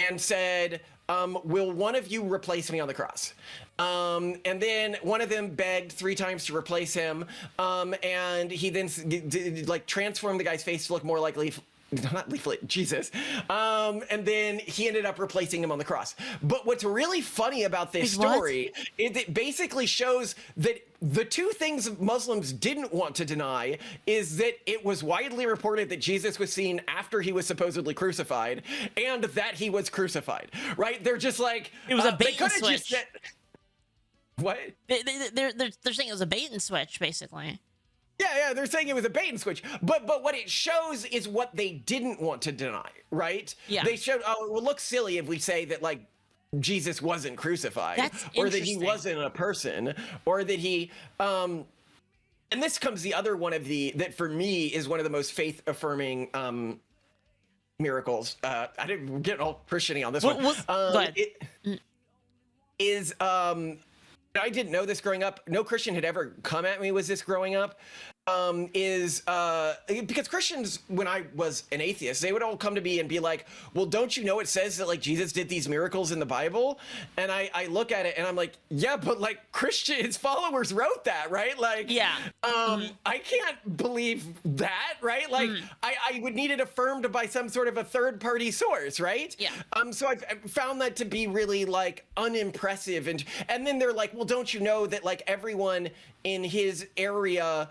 and said, will one of you replace me on the cross? And then one of them begged 3 times to replace him. And he then like transformed the guy's face to look more like not Leaflit, Jesus. And then he ended up replacing him on the cross. But what's really funny about this story is it basically shows that the 2 things Muslims didn't want to deny is that it was widely reported that Jesus was seen after he was supposedly crucified and that he was crucified, right? They're just like, it was a bait and switch. What? They're saying it was a bait and switch, basically. Yeah, they're saying it was a bait and switch. But what it shows is what they didn't want to deny, right? Yeah. They showed, oh, it would look silly if we say that, like, Jesus wasn't crucified. Or that he wasn't a person. Or that he... and this comes the other one of that for me is one of the most faith-affirming miracles. I didn't get all Christian-y on this one. Go ahead. I didn't know this growing up. No Christian had ever come at me with this growing up. Because Christians, when I was an atheist, they would all come to me and be like, well, don't you know it says that like Jesus did these miracles in the Bible? And I look at it and I'm like, yeah, but like his followers wrote that, right? Like, yeah. I can't believe that, right? Like I would need it affirmed by some sort of a third party source, right? Yeah. So I found that to be really like unimpressive. And then they're like, well, don't you know that like everyone in his area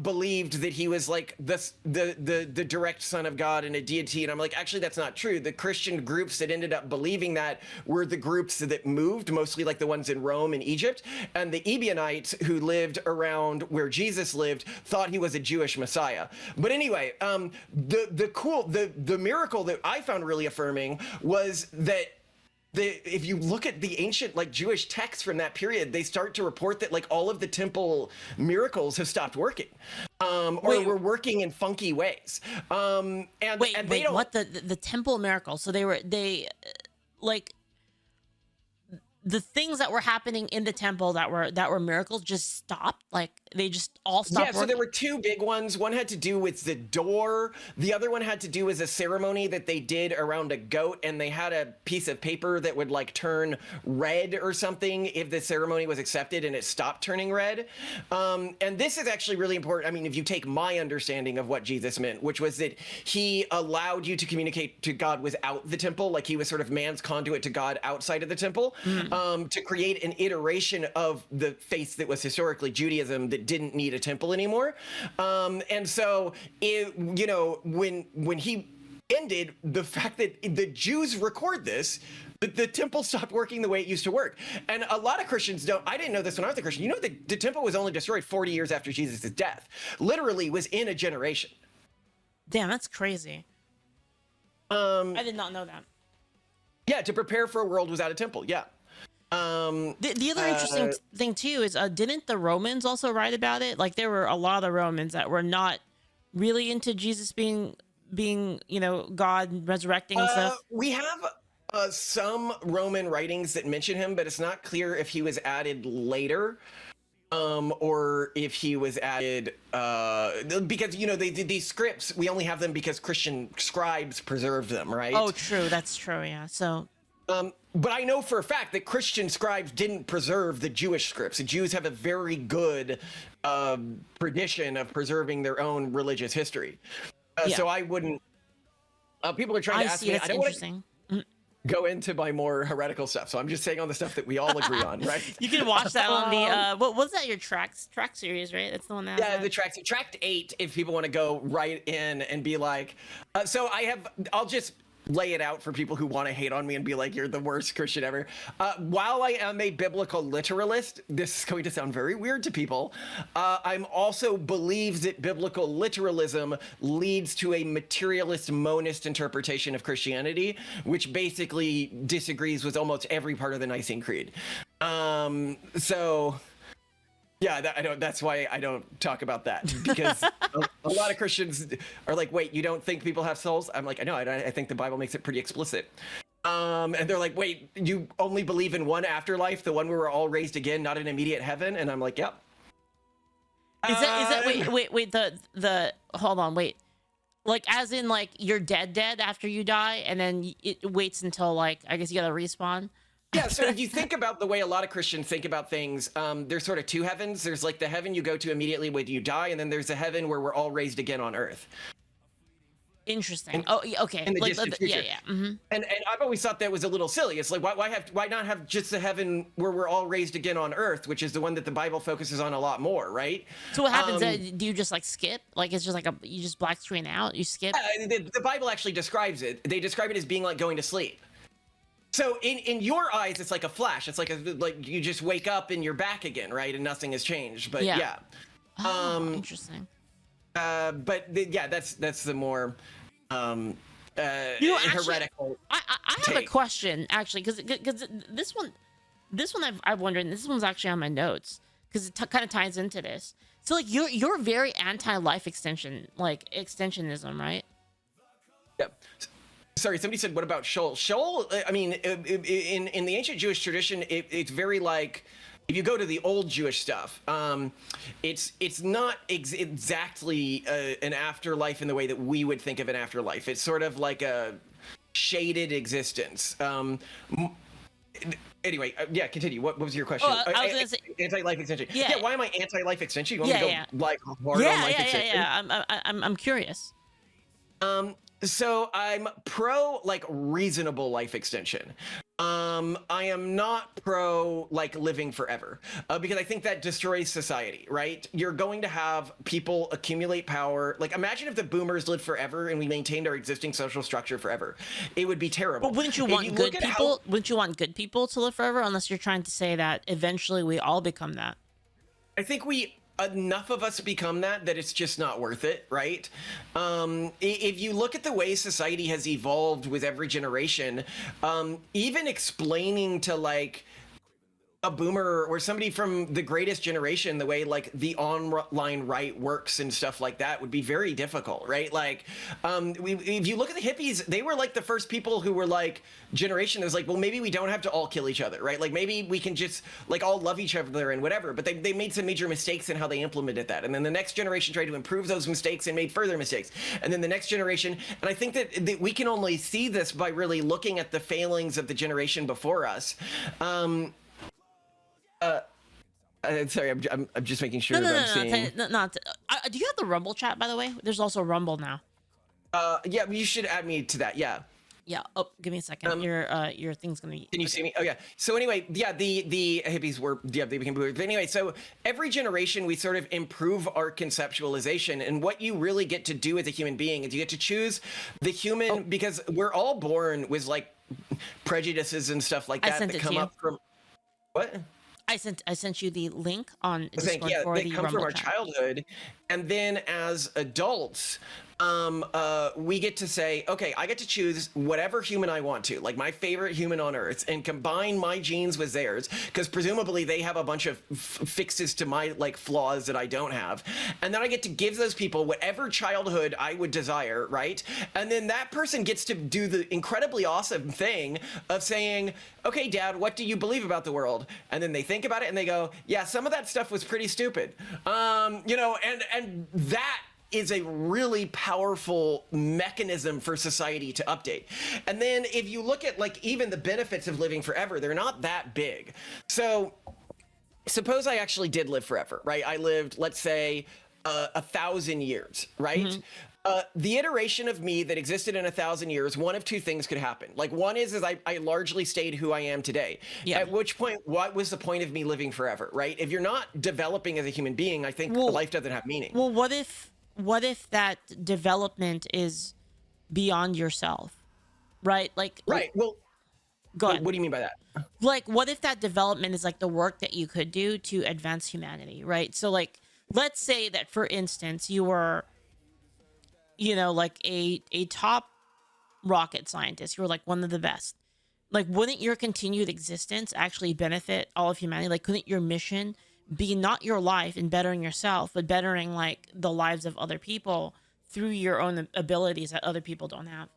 believed that he was like the direct son of God and a deity. And I'm like, actually, that's not true. The Christian groups that ended up believing that were the groups that moved, mostly like the ones in Rome and Egypt. And the Ebionites who lived around where Jesus lived thought he was a Jewish Messiah. But anyway, the miracle that I found really affirming was that if you look at the ancient like Jewish texts from that period, they start to report that like all of the temple miracles have stopped working, or were working in funky ways. What the temple miracle? So they like the things that were happening in the temple that were miracles just stopped. Like they just all stopped. Yeah, so there were 2 big ones. One had to do with the door. The other one had to do with a ceremony that they did around a goat, and they had a piece of paper that would like turn red or something if the ceremony was accepted, and it stopped turning red. And this is actually really important. I mean, if you take my understanding of what Jesus meant, which was that he allowed you to communicate to God without the temple, like he was sort of man's conduit to God outside of the temple, to create an iteration of the faith that was historically Judaism that didn't need a temple anymore. And so, when he ended, the fact that the Jews record this, the temple stopped working the way it used to work. And a lot of Christians don't. I didn't know this when I was a Christian. You know that the temple was only destroyed 40 years after Jesus' death. Literally was in a generation. Damn, that's crazy. I did not know that. Yeah, to prepare for a world without a temple. Yeah. The other interesting thing too is didn't the Romans also write about it? Like there were a lot of Romans that were not really into Jesus being God resurrecting and stuff. We have some Roman writings that mention him, but it's not clear if he was added later. or if he was added because these scripts, we only have them because Christian scribes preserved them, right? Oh, true. That's true. Yeah. So but I know for a fact that Christian scribes didn't preserve the Jewish scripts. The Jews have a very good tradition of preserving their own religious history. So I wouldn't. People are trying to ask me. I don't want to go into my more heretical stuff, so I'm just saying on the stuff that we all agree on, right? You can watch that on the what was that, your track series, right? That's the one that the track 8, if people want to go right in and be like so I'll just lay it out for people who want to hate on me and be like, you're the worst Christian ever. While I am a biblical literalist, this is going to sound very weird to people, I'm also believes that biblical literalism leads to a materialist monist interpretation of Christianity, which basically disagrees with almost every part of the Nicene Creed. So yeah, that's why I don't talk about that, because a lot of Christians are like, wait, you don't think people have souls? I'm like, no, I think the Bible makes it pretty explicit. And they're like, wait, you only believe in one afterlife, the one where we're all raised again, not an immediate heaven? And I'm like, yep. Is that wait, the hold on, wait. Like, as in, like, you're dead after you die, and then it waits until, like, I guess you gotta respawn? Yeah, so if you think about the way a lot of Christians think about things, there's sort of two heavens. There's like the heaven you go to immediately when you die, and then there's a heaven where we're all raised again on earth. Interesting. Okay. In the distant future. Yeah. Mm-hmm. And I've always thought that was a little silly. It's like, why not have just the heaven where we're all raised again on earth, which is the one that the Bible focuses on a lot more, right? So what happens? Do you just like skip? Like, it's just like you just black screen out? You skip? The Bible actually describes it. They describe it as being like going to sleep. So in your eyes, it's like a flash. It's like you just wake up and you're back again, right? And nothing has changed. But yeah. Oh, interesting. That's the more heretical. I have a question, actually, because this one I've wondered, and this one's actually on my notes because it kind of ties into this. So like you're very anti-life extensionism, right? Yep. Sorry, somebody said, what about Sheol? Sheol, I mean, in the ancient Jewish tradition, it's very like, if you go to the old Jewish stuff, it's not exactly an afterlife in the way that we would think of an afterlife. It's sort of like a shaded existence. Anyway, yeah, continue. What was your question? I was gonna say anti-life extension. Yeah, why am I anti-life extension? You want me to go like hard on life extension? Yeah. I'm curious. So I'm pro like reasonable life extension. I am not pro like living forever because I think that destroys society, right? You're going to have people accumulate power. Like, imagine if the boomers lived forever and we maintained our existing social structure forever. It would be terrible. But wouldn't you want good people? Wouldn't you want good people to live forever? Unless you're trying to say that eventually we all become that. I think enough of us become that it's just not worth it, right? If you look at the way society has evolved with every generation, even explaining to like a boomer or somebody from the greatest generation the way like the online right works and stuff like that would be very difficult, right? Like if you look at the hippies, they were like the first people who were like generation that was like, well, maybe we don't have to all kill each other, right? Like maybe we can just like all love each other and whatever. But they made some major mistakes in how they implemented that, and then the next generation tried to improve those mistakes and made further mistakes, and then the next generation. And I think that we can only see this by really looking at the failings of the generation before us. Sorry, I'm just making sure that I'm seeing. Do you have the Rumble chat, by the way? There's also Rumble now. Yeah, you should add me to that. Yeah. Yeah. Oh, give me a second. Your thing's gonna be. Can you see me? Oh yeah. So anyway, yeah, the hippies were they became boomers. But anyway, so every generation we sort of improve our conceptualization, and what you really get to do as a human being is you get to choose the human because we're all born with like prejudices and stuff like that that come up from what. I sent you the link on Discord for they the come Rumble from our chat. childhood, and then as adults, we get to say, okay, I get to choose whatever human I want to, like my favorite human on Earth, and combine my genes with theirs, because presumably they have a bunch of fixes to my like flaws that I don't have, and then I get to give those people whatever childhood I would desire, right? And then that person gets to do the incredibly awesome thing of saying, okay, Dad, what do you believe about the world? And then they think about it and they go, yeah, some of that stuff was pretty stupid. You know, and that is a really powerful mechanism for society to update. And then if you look at like even the benefits of living forever, they're not that big. So suppose I actually did live forever, right? I lived, let's say, 1,000 years, right? Mm-hmm. The iteration of me that existed in 1,000 years, one of two things could happen. Like one is I largely stayed who I am today. Yeah. At which point, what was the point of me living forever, right? If you're not developing as a human being, I think life doesn't have meaning. Well, what if that development is beyond yourself, right? Like, right. Well, go ahead. What do you mean by that? Like, what if that development is like the work that you could do to advance humanity, right? So like, let's say that, for instance, you were, you know, like a top rocket scientist. You were like one of the best. Like, wouldn't your continued existence actually benefit all of humanity? Like, couldn't your mission be not your life and bettering yourself, but bettering like the lives of other people through your own abilities that other people don't have?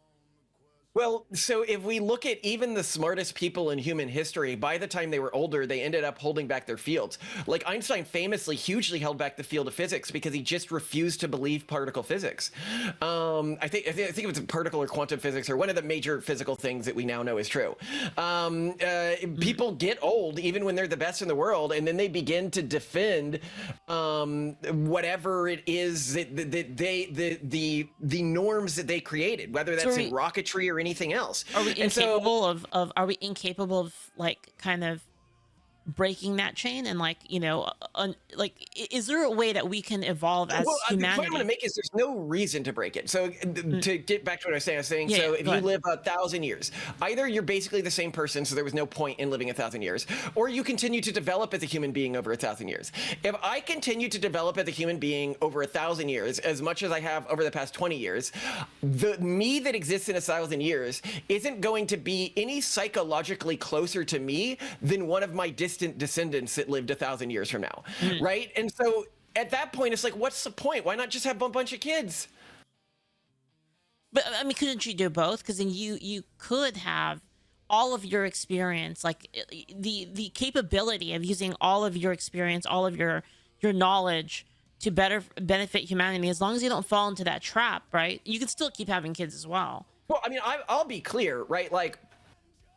Well, so if we look at even the smartest people in human history, by the time they were older, they ended up holding back their fields. Like Einstein famously hugely held back the field of physics because he just refused to believe particle physics. I think it was particle or quantum physics, or one of the major physical things that we now know is true. People get old even when they're the best in the world, and then they begin to defend whatever it is that the norms that they created, whether that's in rocketry or anything else. Are we incapable are we incapable of like kind of breaking that chain and like, you know, like, is there a way that we can evolve as humanity? The point I'm going to make is there's no reason to break it. So to get back to what I was saying, so if you live 1,000 years, either you're basically the same person, so there was no point in living 1,000 years, or you continue to develop as a human being over 1,000 years. If I continue to develop as a human being over 1,000 years, as much as I have over the past 20 years, the me that exists in 1,000 years isn't going to be any psychologically closer to me than one of my distant descendants that lived 1,000 years from now, right? And so at that point, it's like, what's the point? Why not just have a bunch of kids? But I mean, couldn't you do both? Because then you could have all of your experience, like the capability of using all of your experience, all of your knowledge to better benefit humanity, as long as you don't fall into that trap, right? You can still keep having kids as well. Well, I mean, I'll be clear, right? Like,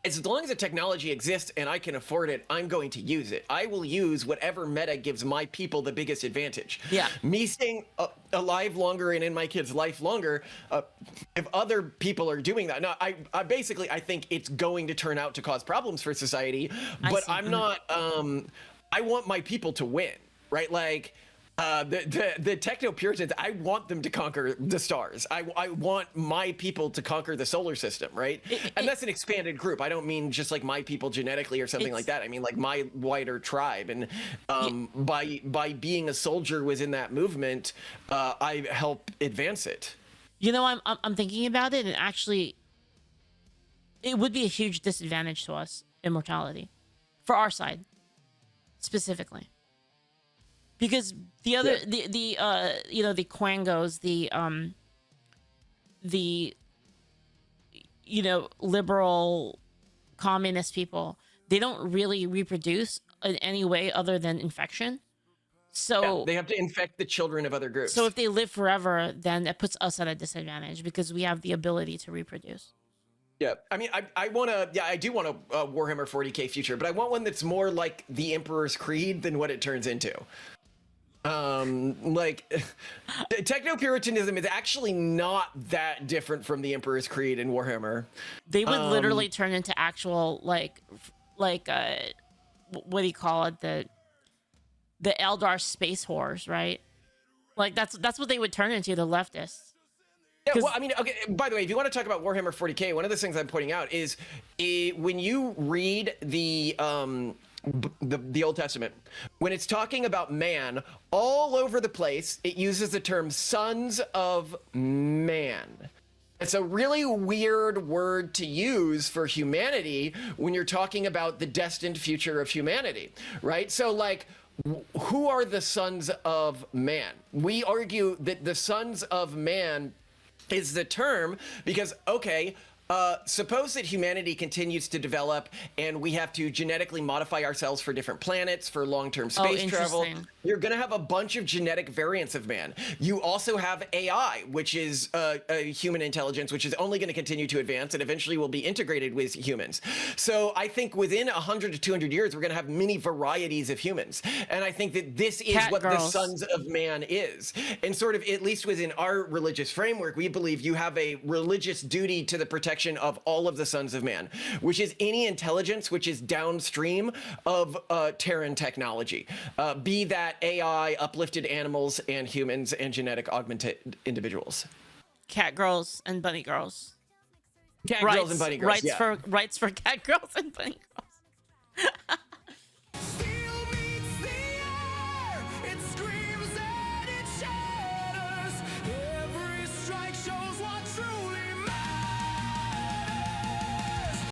as long as the technology exists and I can afford it, I'm going to use it. I will use whatever meta gives my people the biggest advantage. Yeah. Me staying alive longer and in my kid's life longer, if other people are doing that. Now, I basically, I think it's going to turn out to cause problems for society, but I'm not, I want my people to win, right? Like, the techno-Puritans, I want them to conquer the stars. I want my people to conquer the solar system, right? And that's an expanded group. I don't mean just like my people genetically or something like that. I mean like my wider tribe. And by being a soldier within that movement, I help advance it. You know, I'm thinking about it, and actually, it would be a huge disadvantage to us, immortality, for our side, specifically. Because the other, you know, the Quangos, the you know, liberal communist people, they don't really reproduce in any way other than infection. So they have to infect the children of other groups. So if they live forever, then that puts us at a disadvantage because we have the ability to reproduce. Yeah, I mean, I want to, I do want a Warhammer 40K future, but I want one that's more like the Emperor's Creed than what it turns into. Like techno-Puritanism is actually not that different from the Emperor's Creed in Warhammer. They would literally turn into actual like what do you call it, the Eldar space whores, right? Like that's what they would turn into, the leftists. Yeah, well, I mean, okay, by the way, if you want to talk about Warhammer 40K, one of the things I'm pointing out is when you read the the Old Testament, when it's talking about man, all over the place, it uses the term sons of man. It's a really weird word to use for humanity when you're talking about the destined future of humanity, right? So like, who are the sons of man? We argue that the sons of man is the term because, okay, suppose that humanity continues to develop and we have to genetically modify ourselves for different planets, for long-term space travel. You're going to have a bunch of genetic variants of man. You also have AI, which is a human intelligence, which is only going to continue to advance and eventually will be integrated with humans. So I think within 100 to 200 years, we're going to have many varieties of humans. And I think that this is what the sons of man is. And sort of, at least within our religious framework, we believe you have a religious duty to the protection of all of the sons of man, which is any intelligence which is downstream of Terran technology, be that AI, uplifted animals, and humans, and genetic augmented individuals. Cat girls and bunny girls. Cat girls and bunny girls. Rights for cat girls and bunny girls.